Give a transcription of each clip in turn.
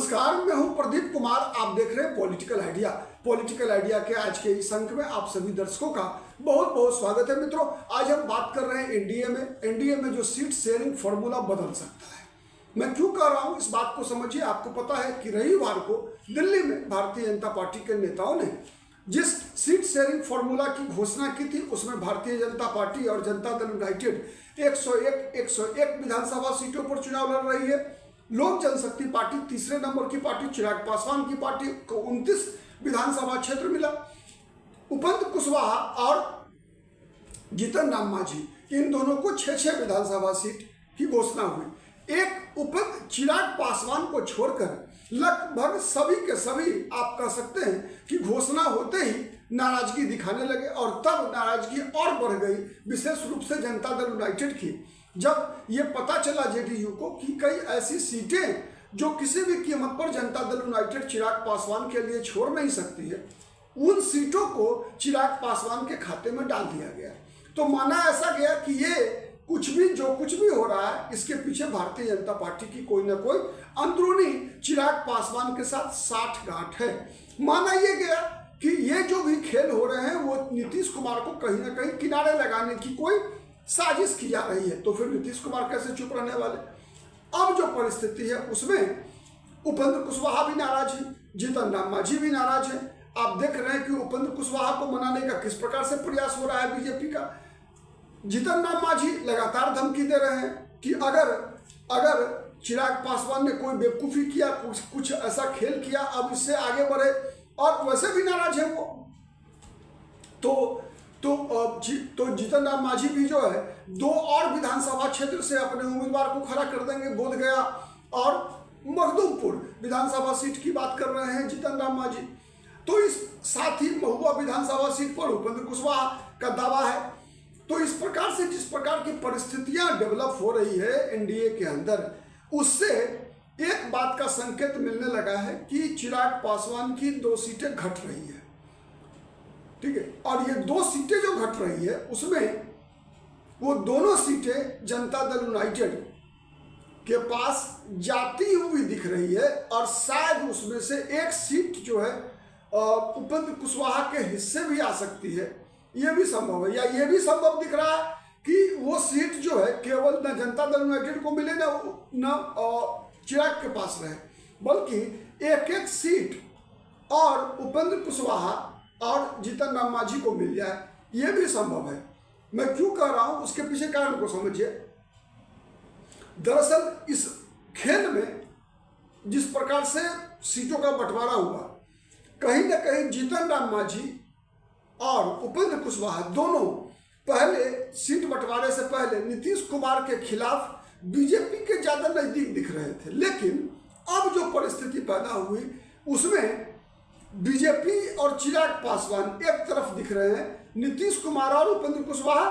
नमस्कार, मैं हूं प्रदीप कुमार। आप देख रहे हैं पॉलिटिकल आइडिया। पॉलिटिकल आइडिया के आज के इस अंक में आप सभी दर्शकों का बहुत बहुत स्वागत है। मित्रों, आज हम बात कर रहे हैं एनडीए में जो सीट शेयरिंग फॉर्मूला बदल सकता है। मैं क्यों कह रहा हूं, इस बात को समझिए। आपको पता है कि रविवार को दिल्ली में भारतीय जनता पार्टी के नेताओं ने जिस सीट शेयरिंग फॉर्मूला की घोषणा की थी, उसमें भारतीय जनता पार्टी और जनता दल यूनाइटेड 101 विधानसभा सीटों पर चुनाव लड़ रही है। लोक जनशक्ति पार्टी तीसरे नंबर की पार्टी, चिराग पासवान की पार्टी को 29 विधानसभा क्षेत्र मिला। उपेंद्र कुशवाहा और जीतन राम मांझी, इन दोनों को 6 विधानसभा सीट की घोषणा हुई। एक उपेंद्र चिराग पासवान को छोड़कर लगभग सभी के सभी आप कह सकते हैं कि घोषणा होते ही नाराजगी दिखाने लगे, और तब नाराजगी और बढ़ गई, विशेष रूप से जनता दल यूनाइटेड की, जब ये पता चला जेडीयू को कि कई ऐसी सीटें जो किसी भी कीमत पर जनता दल यूनाइटेड चिराग पासवान के लिए छोड़ नहीं सकती है, उन सीटों को चिराग पासवान के खाते में डाल दिया गया। तो माना ऐसा गया कि ये कुछ भी हो रहा है, इसके पीछे भारतीय जनता पार्टी की कोई ना कोई अंदरूनी चिराग पासवान के साथ साठगांठ है। माना ये गया कि ये जो भी खेल हो रहे हैं वो नीतीश कुमार को कहीं ना कहीं किनारे लगाने की कोई साजिश की जा रही है। तो फिर नीतीश कुमार कैसे चुप रहने वाले। अब जो परिस्थिति है उसमें उपेंद्र कुशवाहा भी नाराज है, जीतन राम मांझी भी नाराज है। आप देख रहे हैं कि उपेंद्र कुशवाहा को मनाने का किस प्रकार से प्रयास हो रहा है बीजेपी का। जीतन राम मांझी लगातार धमकी दे रहे हैं कि अगर चिराग पासवान ने कोई बेवकूफ़ी किया, कुछ ऐसा खेल किया, अब इससे आगे बढ़े, और वैसे भी नाराज है वो। तो जीतन राम मांझी भी जो है 2 और विधानसभा क्षेत्र से अपने उम्मीदवार को खड़ा कर देंगे। बोधगया और मखदूमपुर विधानसभा सीट की बात कर रहे हैं जीतन राम मांझी। तो इस साथ ही महुआ विधानसभा सीट पर उपेंद्र कुशवाहा का दावा है। तो इस प्रकार से जिस प्रकार की परिस्थितियां डेवलप हो रही है एनडीए के अंदर, उससे एक बात का संकेत मिलने लगा है कि चिराग पासवान की 2 सीटें घट रही है। ठीक है, और ये 2 सीटें जो घट रही है उसमें वो दोनों सीटें जनता दल यूनाइटेड के पास जाती हुई दिख रही है, और शायद उसमें से एक सीट जो है उपेंद्र कुशवाहा के हिस्से भी आ सकती है। ये भी संभव है, या ये भी संभव दिख रहा है कि वो सीट जो है केवल न जनता दल यूनाइटेड को मिले न चिराग के पास रहे, बल्कि एक सीट और उपेंद्र कुशवाहा और जीतन राम मांझी को मिल जाए। ये भी संभव है। मैं क्यों कह रहा हूं, उसके पीछे कारण को समझिए। दरअसल इस खेल में जिस प्रकार से सीटों का बंटवारा हुआ, कहीं ना कहीं जीतन राम मांझी और उपेंद्र कुशवाहा दोनों पहले सीट बंटवारे से पहले नीतीश कुमार के खिलाफ बीजेपी के ज्यादा नजदीक दिख रहे थे। लेकिन अब जो परिस्थिति पैदा हुई उसमें बीजेपी और चिराग पासवान एक तरफ दिख रहे हैं, नीतीश कुमार और उपेंद्र कुशवाहा,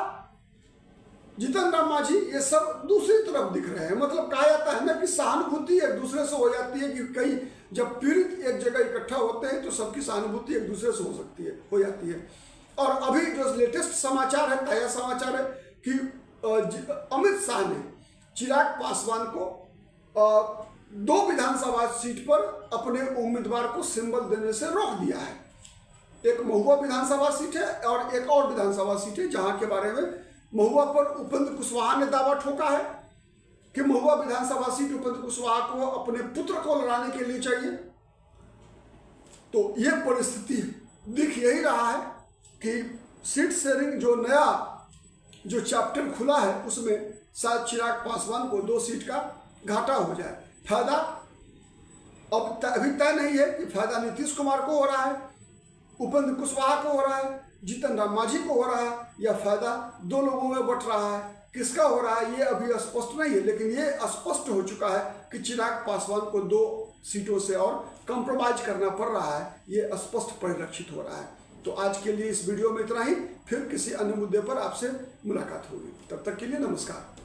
जीतन राम मांझी, ये सब दूसरी तरफ दिख रहे हैं। मतलब कहा जाता है ना कि सहानुभूति एक दूसरे से हो जाती है, कि कई जब पीड़ित एक जगह इकट्ठा होते हैं तो सबकी सहानुभूति एक दूसरे से हो जाती है। और अभी जो लेटेस्ट समाचार है, ताजा समाचार है कि अमित शाह ने चिराग पासवान को 2 विधानसभा सीट पर अपने उम्मीदवार को सिंबल देने से रोक दिया है। एक महुआ विधानसभा सीट है और एक और विधानसभा सीट है, जहां के बारे में महुआ पर उपेंद्र कुशवाहा ने दावा ठोका है कि महुआ विधानसभा सीट उपेंद्र कुशवाहा को अपने पुत्र को लड़ाने के लिए चाहिए। तो यह परिस्थिति दिख यही रहा है कि सीट शेयरिंग जो नया जो चैप्टर खुला है उसमें शायद चिराग पासवान को 2 सीट का घाटा हो जाए। फायदा अब अभी तय नहीं है कि फायदा नीतीश कुमार को हो रहा है, उपेंद्र कुशवाहा को हो रहा है, जीतन राम मांझी को हो रहा है, या फायदा 2 लोगों में बंट रहा है। किसका हो रहा है ये अभी स्पष्ट नहीं है, लेकिन ये स्पष्ट हो चुका है कि चिराग पासवान को 2 सीटों से और कंप्रोमाइज करना पड़ रहा है। ये स्पष्ट परिलक्षित हो रहा है। तो आज के लिए इस वीडियो में इतना ही। फिर किसी अन्य मुद्दे पर आपसे मुलाकात होगी। तब तक के लिए नमस्कार।